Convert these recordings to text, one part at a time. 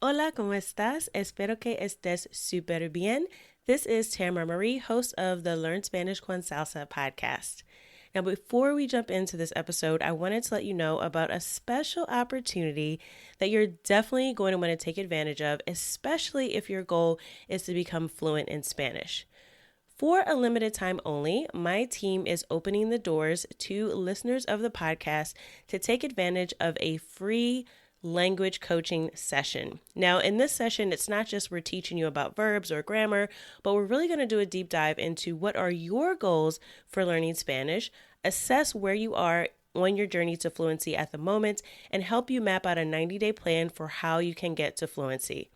Hola, ¿cómo estás? Espero que estés súper bien. This is Tamara Marie, host of the Learn Spanish con Salsa podcast. Now, before we jump into this episode, I wanted to let you know about a special opportunity that you're definitely going to want to take advantage of, especially if your goal is to become fluent in Spanish. For a limited time only, my team is opening the doors to listeners of the podcast to take advantage of a free language coaching session. Now, in this session, it's not just we're teaching you about verbs or grammar, but we're really going to do a deep dive into what are your goals for learning Spanish, assess where you are on your journey to fluency at the moment, and help you map out a 90-day plan for how you can get to fluency.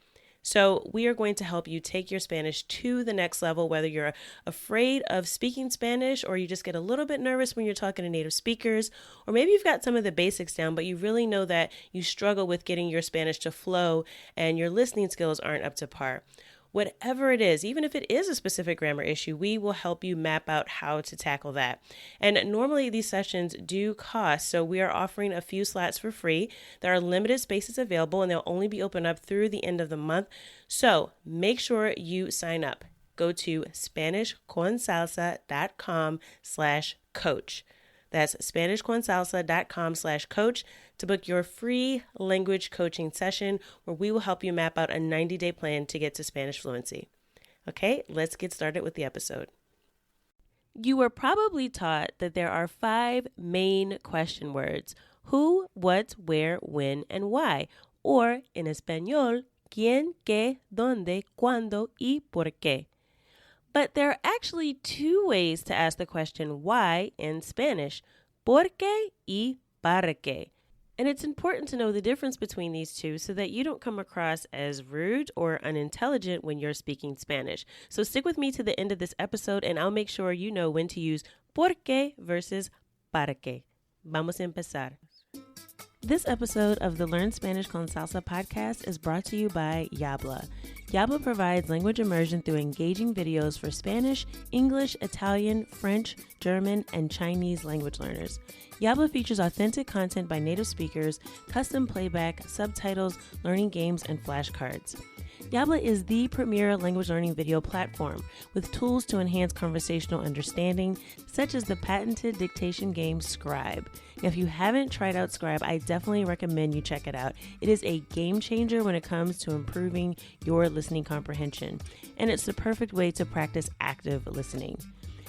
So we are going to help you take your Spanish to the next level, whether you're afraid of speaking Spanish or you just get a little bit nervous when you're talking to native speakers, or maybe you've got some of the basics down, but you really know that you struggle with getting your Spanish to flow and your listening skills aren't up to par. Whatever it is, even if it is a specific grammar issue, we will help you map out how to tackle that. And normally these sessions do cost, so we are offering a few slots for free. There are limited spaces available and they'll only be open up through the end of the month. So make sure you sign up. Go to SpanishConSalsa.com/coach. That's SpanishConSalsa.com/coach to book your free language coaching session where we will help you map out a 90-day plan to get to Spanish fluency. Okay, let's get started with the episode. You were probably taught that there are 5 main question words: who, what, where, when, and why, or in Español, quién, qué, dónde, cuándo, y por qué. But there are actually 2 ways to ask the question why in Spanish: por qué y para qué. And it's important to know the difference between these two so that you don't come across as rude or unintelligent when you're speaking Spanish. So stick with me to the end of this episode and I'll make sure you know when to use por qué versus para qué. Vamos a empezar. This episode of the Learn Spanish con Salsa podcast is brought to you by Yabla. Yabla provides language immersion through engaging videos for Spanish, English, Italian, French, German, and Chinese language learners. Yabla features authentic content by native speakers, custom playback, subtitles, learning games, and flashcards. Yabla is the premier language learning video platform with tools to enhance conversational understanding, such as the patented dictation game Scribe. If you haven't tried out Scribe, I definitely recommend you check it out. It is a game changer when it comes to improving your listening comprehension, and it's the perfect way to practice active listening.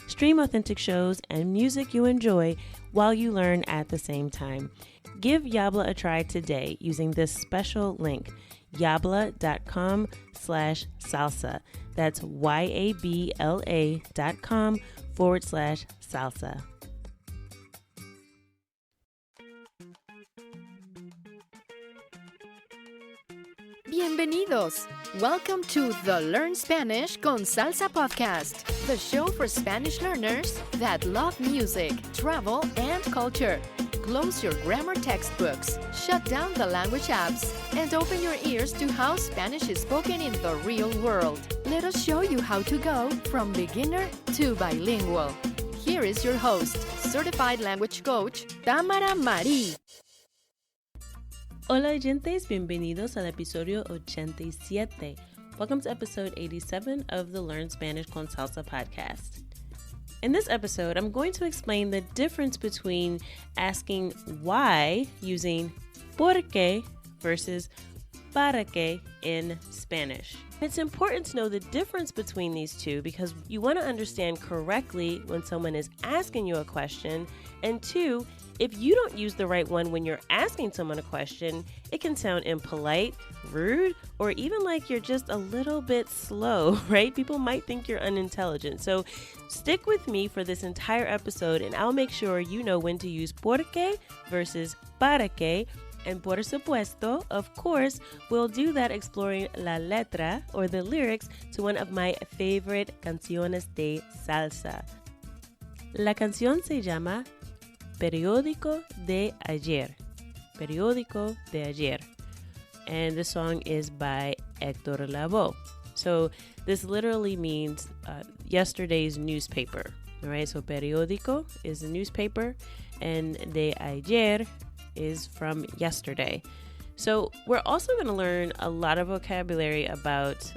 Stream authentic shows and music you enjoy while you learn at the same time. Give Yabla a try today using this special link, yabla.com/salsa. That's YABLA.com/salsa. Bienvenidos! Welcome to the Learn Spanish con Salsa podcast, the show for Spanish learners that love music, travel, and culture. Close your grammar textbooks, shut down the language apps, and open your ears to how Spanish is spoken in the real world. Let us show you how to go from beginner to bilingual. Here is your host, certified language coach, Tamara Marie. Hola oyentes, bienvenidos al episodio 87. Welcome to episode 87 of the Learn Spanish con Salsa podcast. In this episode, I'm going to explain the difference between asking why using por qué versus para qué in Spanish. It's important to know the difference between these two because you want to understand correctly when someone is asking you a question, and 2, if you don't use the right one when you're asking someone a question, it can sound impolite, rude, or even like you're just a little bit slow, right? People might think you're unintelligent. So stick with me for this entire episode and I'll make sure you know when to use por qué versus para qué. And por supuesto, of course, we'll do that exploring la letra or the lyrics to one of my favorite canciones de salsa. La canción se llama Periódico de Ayer. Periódico de Ayer. And the song is by Héctor Lavoe. So this literally means yesterday's newspaper. All right, so periódico is a newspaper and de ayer is from yesterday. So we're also going to learn a lot of vocabulary about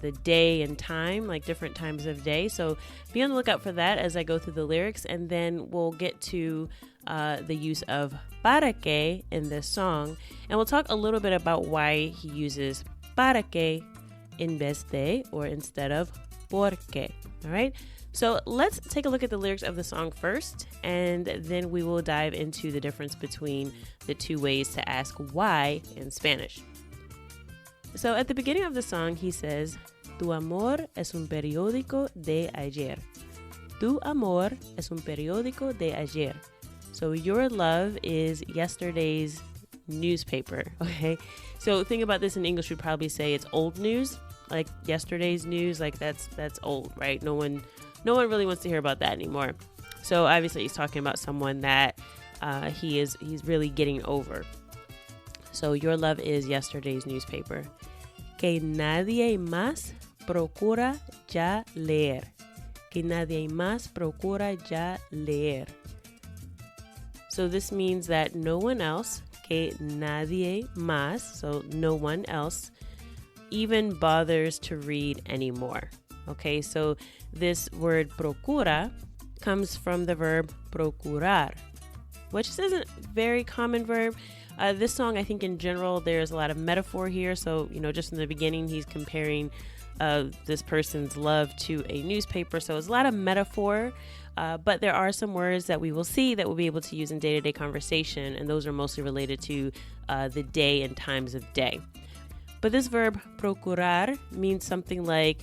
the day and time, like different times of day. So be on the lookout for that as I go through the lyrics, and then we'll get to the use of para que in this song, and we'll talk a little bit about why he uses para que in vez de or instead of porque. All right. So let's take a look at the lyrics of the song first, and then we will dive into the difference between the two ways to ask why in Spanish. So at the beginning of the song, he says, Tu amor es un periódico de ayer. Tu amor es un periódico de ayer. So your love is yesterday's newspaper, okay? So think about this in English, we'd probably say it's old news, like yesterday's news, like that's old, right? No one really wants to hear about that anymore. So obviously he's talking about someone that he's really getting over. So your love is yesterday's newspaper. Que nadie más procura ya leer. Que nadie más procura ya leer. So this means that no one else, que nadie más, so no one else, even bothers to read anymore. Okay, so this word procura comes from the verb procurar, which isn't a very common verb. This song, I think in general, there's a lot of metaphor here. So, just in the beginning, he's comparing this person's love to a newspaper. So it's a lot of metaphor, but there are some words that we will see that we'll be able to use in day-to-day conversation, and those are mostly related to the day and times of day. But this verb procurar means something like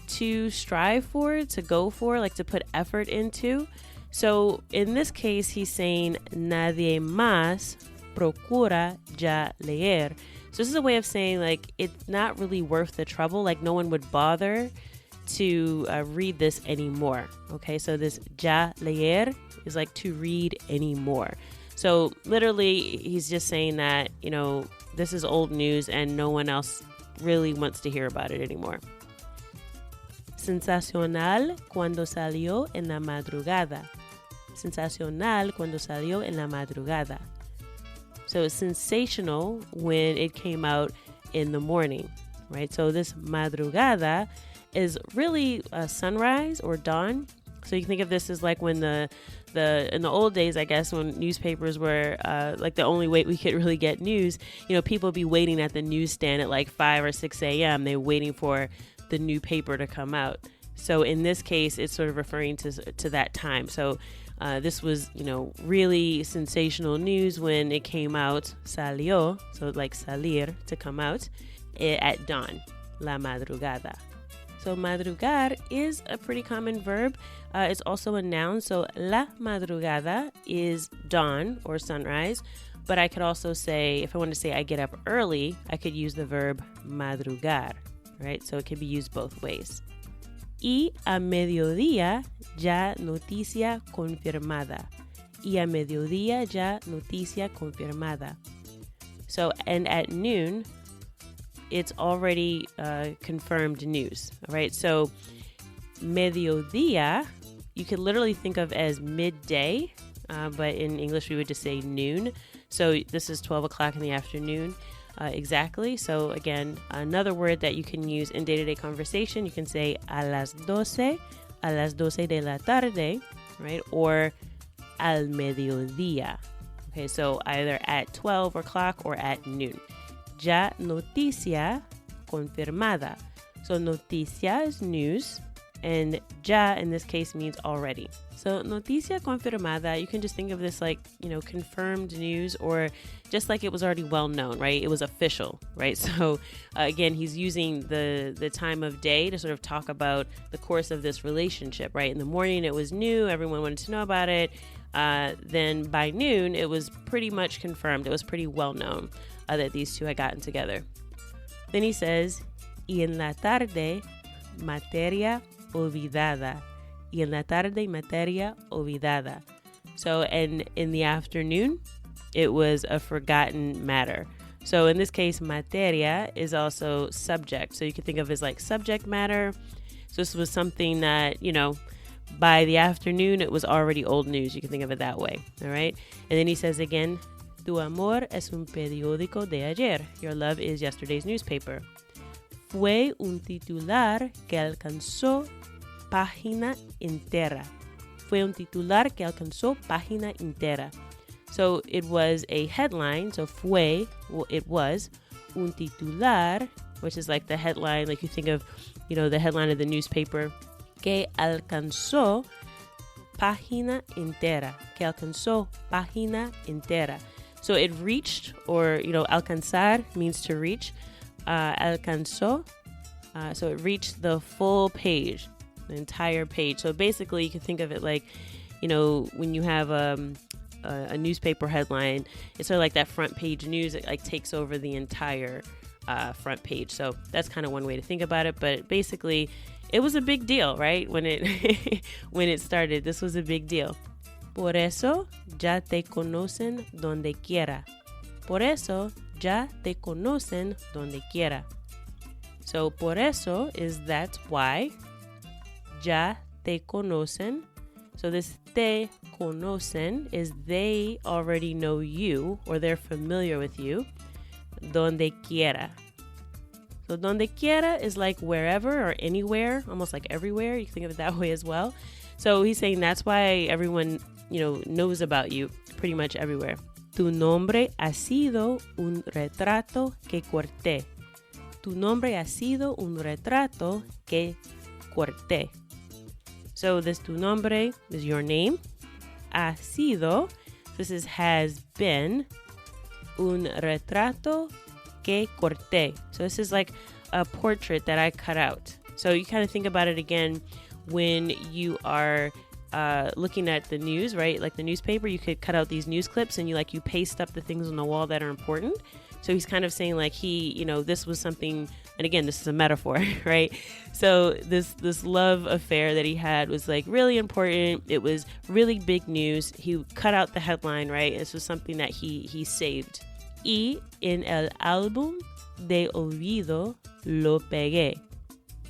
to strive for, to go for, like to put effort into. So in this case, he's saying nadie más procura ya leer. So this is a way of saying like it's not really worth the trouble, like no one would bother to read this anymore. Okay, so this ya leer is like to read anymore. So literally he's just saying that, this is old news and no one else really wants to hear about it anymore. Sensacional cuando salió en la madrugada. Sensacional cuando salió en la madrugada. So it's sensational when it came out in the morning, right? So this madrugada is really sunrise or dawn. So you can think of this as like when in the old days, I guess, when newspapers were like the only way we could really get news, people would be waiting at the newsstand at like 5 or 6 a.m. They're waiting for the new paper to come out. So in this case, it's sort of referring to that time. So this was, really sensational news when it came out, salió, so like salir, to come out, at dawn, la madrugada. So madrugar is a pretty common verb. It's also a noun. So la madrugada is dawn or sunrise. But I could also say, if I wanted to say I get up early, I could use the verb madrugar, right? So it can be used both ways. Y a mediodía ya noticia confirmada. Y a mediodía ya noticia confirmada. So, and at noon, it's already confirmed news, all right? So mediodía, you could literally think of as midday, but in English we would just say noon. So this is 12 o'clock in the afternoon exactly. So again, another word that you can use in day-to-day conversation, you can say a las 12 de la tarde, right? Or al mediodía. Okay, so either at 12 o'clock or at noon. Ya noticia confirmada. So noticia is news, and ya in this case means already. So noticia confirmada, you can just think of this like, confirmed news, or just like it was already well known, right? It was official, right? So again, he's using the time of day to sort of talk about the course of this relationship, right? In the morning, it was new. Everyone wanted to know about it. Then by noon, it was pretty much confirmed. It was pretty well known that these two had gotten together. Then he says, y en la tarde, materia olvidada. Y en la tarde, materia olvidada. So, and in the afternoon, it was a forgotten matter. So in this case, materia is also subject. So you can think of it as like subject matter. So this was something that, by the afternoon, it was already old news. You can think of it that way. All right. And then he says again, Tu amor es un periódico de ayer. Your love is yesterday's newspaper. Fue un titular que alcanzó página entera. Fue un titular que alcanzó página entera. So it was a headline. So fue, well, it was un titular, which is like the headline, like you think of, the headline of the newspaper, que alcanzó página entera. Que alcanzó página entera. So it reached, or, alcanzar means to reach. Alcanzó. So it reached the full page, the entire page. So basically you can think of it like, when you have a newspaper headline, it's sort of like that front page news. It like takes over the entire front page. So that's kind of one way to think about it. But basically, it was a big deal, right? When it started, this was a big deal. Por eso ya te conocen donde quiera. Por eso ya te conocen donde quiera. So por eso is that's why. Ya te conocen. So this te conocen is they already know you, or they're familiar with you. Donde quiera. So donde quiera is like wherever or anywhere, almost like everywhere. You can think of it that way as well. So he's saying that's why everyone, knows about you pretty much everywhere. Tu nombre ha sido un retrato que corté. Tu nombre ha sido un retrato que corté. So this tu nombre is your name. Ha sido, this is has been, un retrato que corté. So this is like a portrait that I cut out. So you kind of think about it again when you are looking at the news, right? Like the newspaper, you could cut out these news clips and you paste up the things on the wall that are important. So he's kind of saying like this was something, and again, this is a metaphor, right? So this love affair that he had was like really important. It was really big news. He cut out the headline, right? This was something that he saved. Y en el álbum de olvido lo pegué.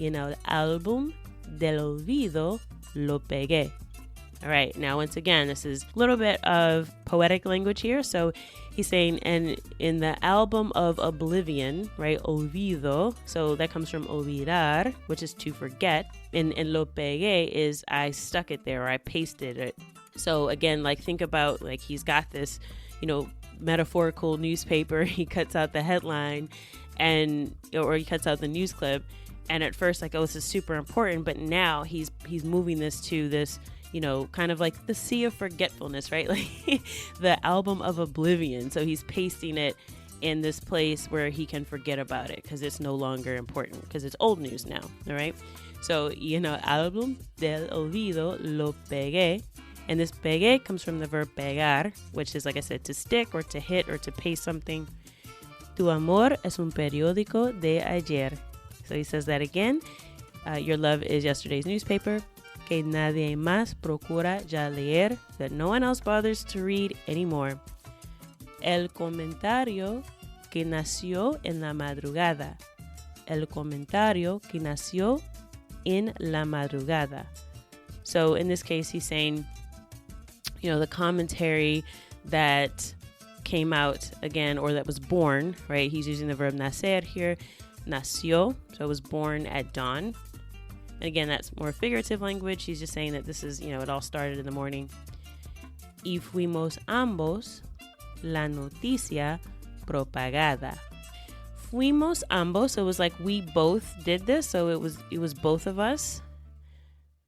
Y en el álbum del olvido lo pegué. All right, now once again, this is a little bit of poetic language here. So he's saying, and in the album of oblivion, right, olvido, so that comes from olvidar, which is to forget, and lo pegué is I stuck it there, or I pasted it. So again, think about, he's got this, metaphorical newspaper. He cuts out the headline, or he cuts out the news clip, and at first, this is super important, but now he's moving this to this, kind of like the sea of forgetfulness, right? Like the album of oblivion. So he's pasting it in this place where he can forget about it because it's no longer important, because it's old news now, all right? So, álbum del olvido lo pegué. And this pegué comes from the verb pegar, which is, like I said, to stick or to hit or to paste something. Tu amor es un periódico de ayer. So he says that again. Your love is yesterday's newspaper. Que nadie más procura ya leer, that no one else bothers to read anymore. El comentario que nació en la madrugada. El comentario que nació en la madrugada. So in this case, he's saying, the commentary that came out again, or that was born, right? He's using the verb nacer here. Nació, so it was born at dawn. And again, that's more figurative language. He's just saying that this is, it all started in the morning. Y fuimos ambos la noticia propagada. Fuimos ambos, so it was like we both did this. So it was both of us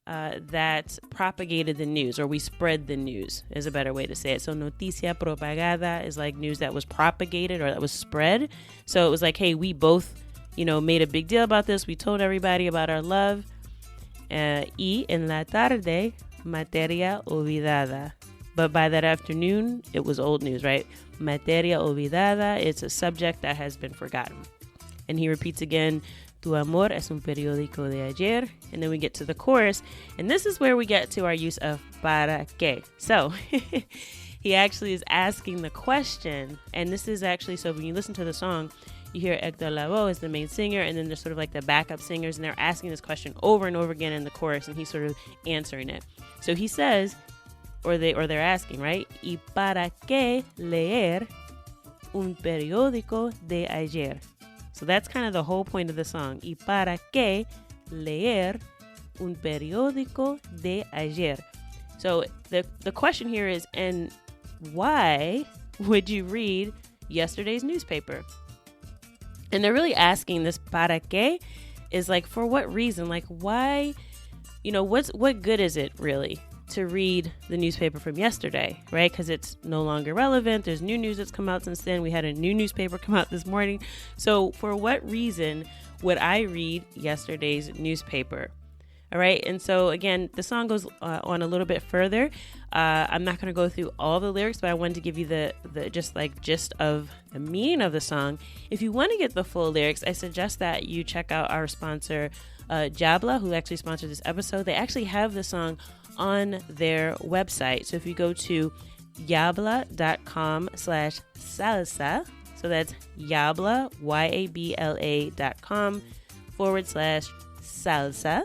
that propagated the news, or we spread the news is a better way to say it. So noticia propagada is like news that was propagated or that was spread. So it was like, hey, we both, made a big deal about this. We told everybody about our love. Y en la tarde, materia olvidada. But by that afternoon, it was old news, right? Materia olvidada, it's a subject that has been forgotten. And he repeats again, tu amor es un periódico de ayer. And then we get to the chorus. And this is where we get to our use of para qué. So he actually is asking the question. And this is actually, so when you listen to the song, you hear Héctor Lavoe is the main singer, and then there's sort of like the backup singers, and they're asking this question over and over again in the chorus, and he's sort of answering it. So he says, they're asking, right? ¿Y para qué leer un periódico de ayer? So that's kind of the whole point of the song. ¿Y para qué leer un periódico de ayer? So the question here is, and why would you read yesterday's newspaper? And they're really asking this para qué is like, for what reason? Like, why, what good is it really to read the newspaper from yesterday, right? Because it's no longer relevant. There's new news that's come out since then. We had a new newspaper come out this morning. So for what reason would I read yesterday's newspaper? All right. And so again, the song goes on a little bit further. I'm not going to go through all the lyrics, but I wanted to give you the gist of the meaning of the song. If you want to get the full lyrics, I suggest that you check out our sponsor, Jabla, who actually sponsored this episode. They actually have the song on their website. So if you go to yabla.com/salsa, so that's Yabla, YABLA.com/salsa,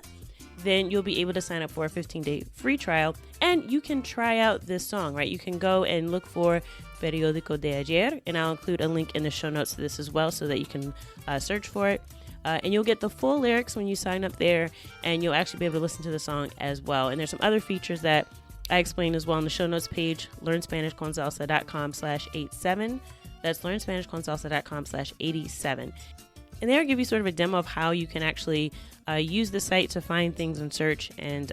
then you'll be able to sign up for a 15-day free trial, and you can try out this song, right? You can go and look for Periódico de Ayer, and I'll include a link in the show notes to this as well so that you can search for it. And you'll get the full lyrics when you sign up there, and you'll actually be able to listen to the song as well. And there's some other features that I explain as well on the show notes page, learnspanishconsalsa.com/87. That's learnspanishconsalsa.com/87. And they'll give you sort of a demo of how you can actually use the site to find things and search. And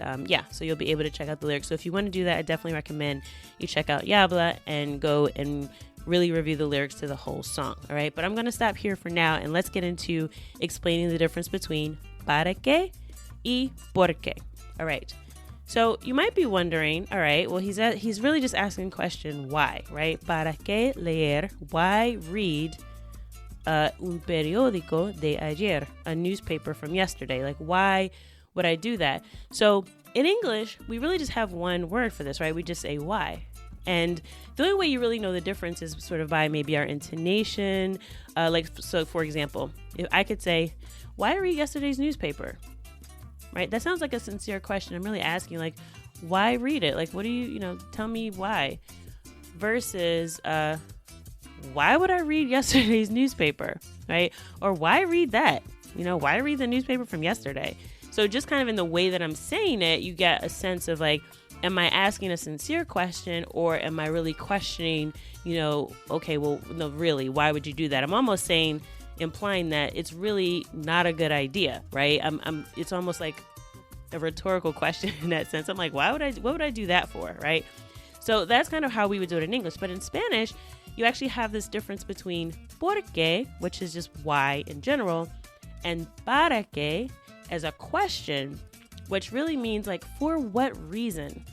so you'll be able to check out the lyrics. So if you want to do that, I definitely recommend you check out Yabla and go and really review the lyrics to the whole song. All right. But I'm going to stop here for now, and let's get into explaining the difference between para qué y por qué. All right. So you might be wondering, all right, well, he's really just asking the question, why, right? Para qué leer? Why read un periódico de ayer, a newspaper from yesterday? Like, why would I do that? So in English, we really just have one word for this, right? We just say why. And the only way you really know the difference is sort of by maybe our intonation. So for example, if I could say, why read yesterday's newspaper? Right? That sounds like a sincere question. I'm really asking, like, why read it? Like, what do you tell me why? Versus, why would I read yesterday's newspaper, right? Or why read that? Why read the newspaper from yesterday? So just kind of in the way that I'm saying it, you get a sense of like, am I asking a sincere question, or am I really questioning, okay, well, no, really, why would you do that? I'm almost implying that it's really not a good idea, right? It's almost like a rhetorical question in that sense. I'm like, what would I do that for, right? So that's kind of how we would do it in English. But in Spanish, you actually have this difference between por qué, which is just why in general, and para qué as a question, which really means like, for what reason,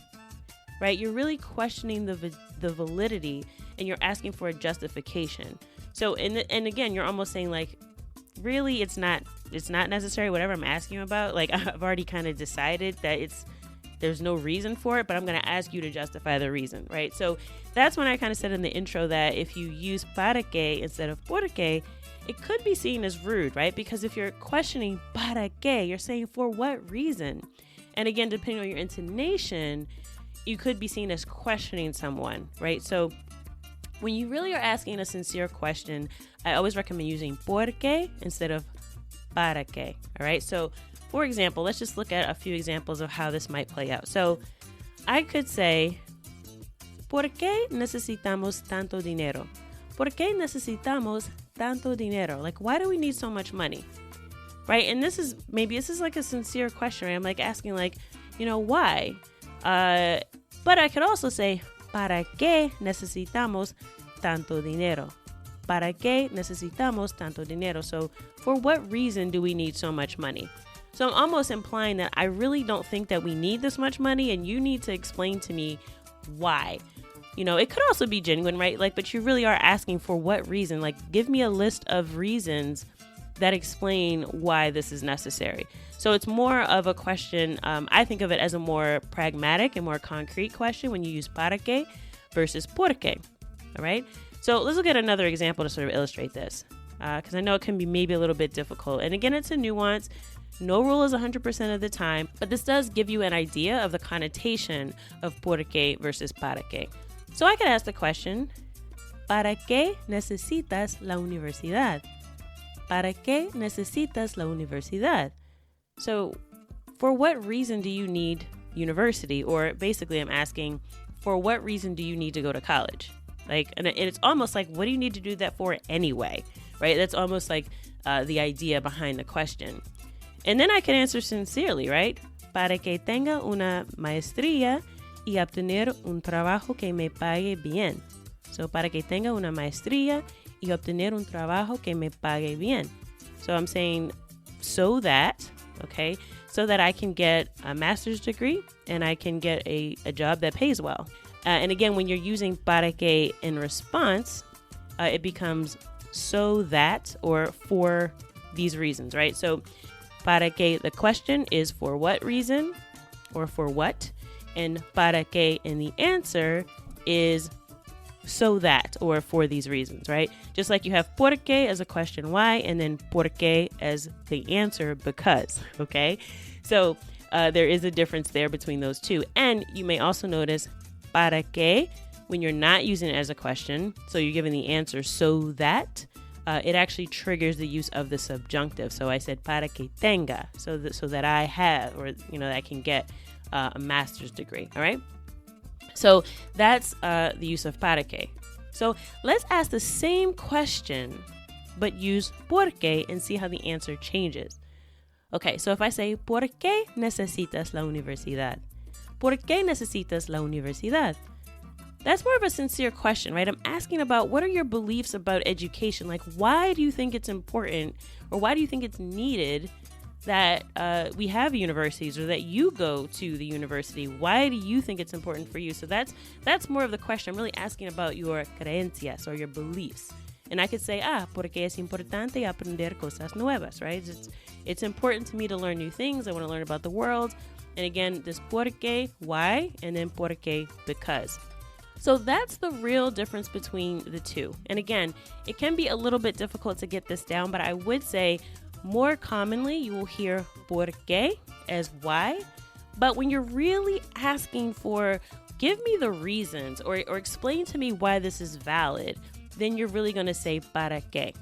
right? You're really questioning the validity, and you're asking for a justification. So, and again, you're almost saying like, really, it's not necessary, whatever I'm asking you about. Like, I've already kind of decided that there's no reason for it, but I'm going to ask you to justify the reason, right? So that's when I kind of said in the intro that if you use para qué instead of por qué, it could be seen as rude, right? Because if you're questioning para qué, you're saying for what reason? And again, depending on your intonation, you could be seen as questioning someone, right? So when you really are asking a sincere question, I always recommend using por qué instead of para qué, all right? So for example, let's just look at a few examples of how this might play out. So I could say, ¿por qué necesitamos tanto dinero? ¿Por qué necesitamos tanto dinero? Like, why do we need so much money? Right? And this is like a sincere question, right? I'm like asking like, why? But I could also say, ¿para qué necesitamos tanto dinero? ¿Para qué necesitamos tanto dinero? So for what reason do we need so much money? So I'm almost implying that I really don't think that we need this much money, and you need to explain to me why. It could also be genuine, right? Like, but you really are asking for what reason. Like, give me a list of reasons that explain why this is necessary. So it's more of a question. I think of it as a more pragmatic and more concrete question when you use para qué versus por qué. All right. So let's look at another example to sort of illustrate this, because I know it can be maybe a little bit difficult. And again, it's a nuance. No rule is 100% of the time, but this does give you an idea of the connotation of por qué versus para qué. So I could ask the question, ¿para qué necesitas la universidad? ¿Para qué necesitas la universidad? So for what reason do you need university? Or basically I'm asking, for what reason do you need to go to college? And it's almost like, what do you need to do that for anyway? Right? That's almost like the idea behind the question. And then I can answer sincerely, right? Para que tenga una maestría y obtener un trabajo que me pague bien. So, para que tenga una maestría y obtener un trabajo que me pague bien. So I'm saying so that I can get a master's degree and I can get a job that pays well. And again, when you're using para que in response, it becomes so that or for these reasons, right? So para que, the question is for what reason or for what, and para que in the answer is so that or for these reasons, right? Just like you have por qué as a question why, and then por qué as the answer because, okay? So there is a difference there between those two. And you may also notice para qué when you're not using it as a question, so you're giving the answer so that, it actually triggers the use of the subjunctive. So I said para que tenga, so that I have, or that I can get a master's degree. All right. So that's the use of para que. So let's ask the same question, but use por qué and see how the answer changes. Okay. So if I say ¿por qué necesitas la universidad? ¿Por qué necesitas la universidad? That's more of a sincere question, right? I'm asking about what are your beliefs about education? Like, why do you think it's important, or why do you think it's needed that we have universities, or that you go to the university? Why do you think it's important for you? So that's more of the question. I'm really asking about your creencias or your beliefs. And I could say, porque es importante aprender cosas nuevas, right? It's important to me to learn new things. I want to learn about the world. And again, this porque, why, and then porque, because. So that's the real difference between the two. And again, it can be a little bit difficult to get this down, but I would say more commonly you will hear por qué as why. But when you're really asking for, give me the reasons or explain to me why this is valid, then you're really going to say para qué.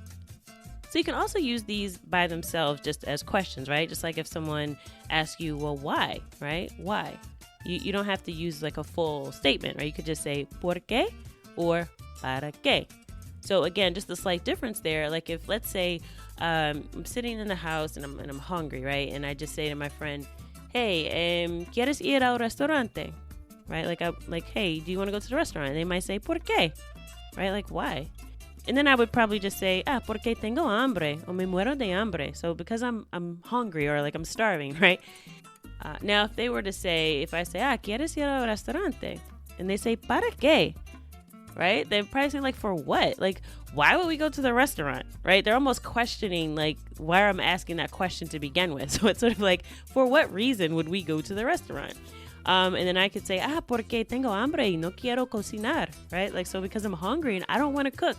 So you can also use these by themselves just as questions, right? Just like if someone asks you, well, why, right? Why? You don't have to use like a full statement, right? You could just say por qué or para qué. So again, just a slight difference there. Like if, let's say, I'm sitting in the house and I'm hungry, right? And I just say to my friend, hey, ¿quieres ir al restaurante? Right? Like, hey, do you want to go to the restaurant? And they might say, ¿por qué? Right? Like, why? And then I would probably just say, porque tengo hambre, o me muero de hambre. So because I'm hungry, or like I'm starving, right? Now, if I say, ¿quieres ir al restaurante? And they say, ¿para qué? Right? They're probably saying, like, for what? Like, why would we go to the restaurant? Right? They're almost questioning, like, why I'm asking that question to begin with. So it's sort of like, for what reason would we go to the restaurant? And then I could say, porque tengo hambre y no quiero cocinar. Right? Like, so because I'm hungry and I don't want to cook.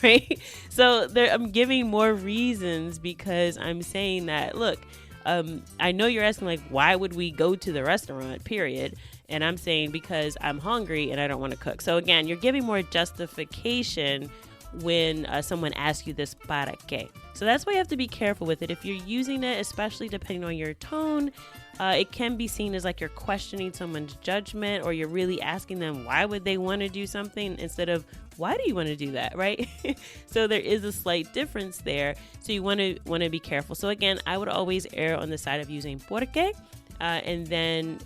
Right? So I'm giving more reasons because I'm saying that, look, I know you're asking, like, why would we go to the restaurant, period. And I'm saying because I'm hungry and I don't want to cook. So again, you're giving more justification when someone asks you this para qué. So that's why you have to be careful with it. If you're using it, especially depending on your tone, it can be seen as like you're questioning someone's judgment, or you're really asking them why would they want to do something instead of why do you want to do that, right? So there is a slight difference there. So you want to be careful. So again, I would always err on the side of using por qué, and then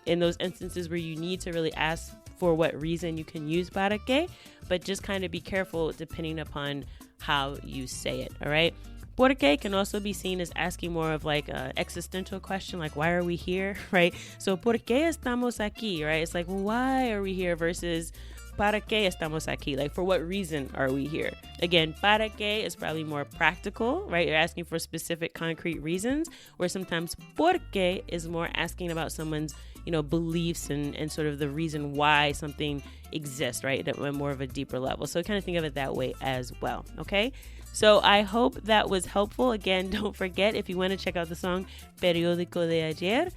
in those instances where you need to really ask for what reason, you can use para qué, but just kind of be careful depending upon how you say it. All right. Por qué can also be seen as asking more of like an existential question, like why are we here, right? So por qué estamos aquí, right? It's like, well, why are we here versus para qué estamos aquí? Like, for what reason are we here? Again, para qué is probably more practical, right? You're asking for specific, concrete reasons, where sometimes por qué is more asking about someone's, beliefs and sort of the reason why something exists, right? At more of a deeper level. So kind of think of it that way as well, okay? So I hope that was helpful. Again, don't forget, if you want to check out the song Periódico de Ayer,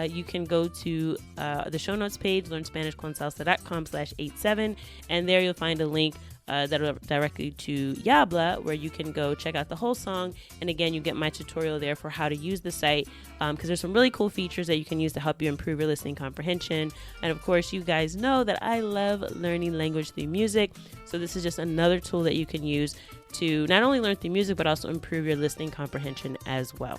you can go to the show notes page, learnspanishconsalsa.com/87, and there you'll find a link that'll directly to Yabla, where you can go check out the whole song. And again, you get my tutorial there for how to use the site, because there's some really cool features that you can use to help you improve your listening comprehension. And of course, you guys know that I love learning language through music, so this is just another tool that you can use to not only learn through music, but also improve your listening comprehension as well.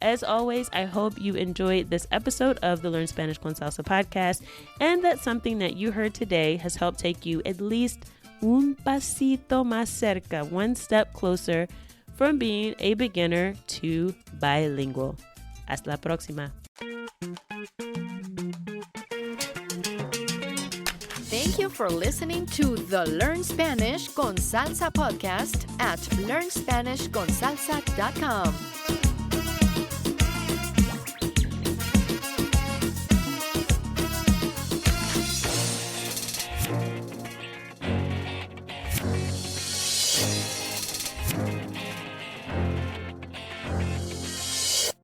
As always, I hope you enjoyed this episode of the Learn Spanish con Salsa podcast, and that something that you heard today has helped take you at least un pasito más cerca, one step closer from being a beginner to bilingual. Hasta la próxima. Thank you for listening to the Learn Spanish con Salsa podcast at learnspanishconsalsa.com.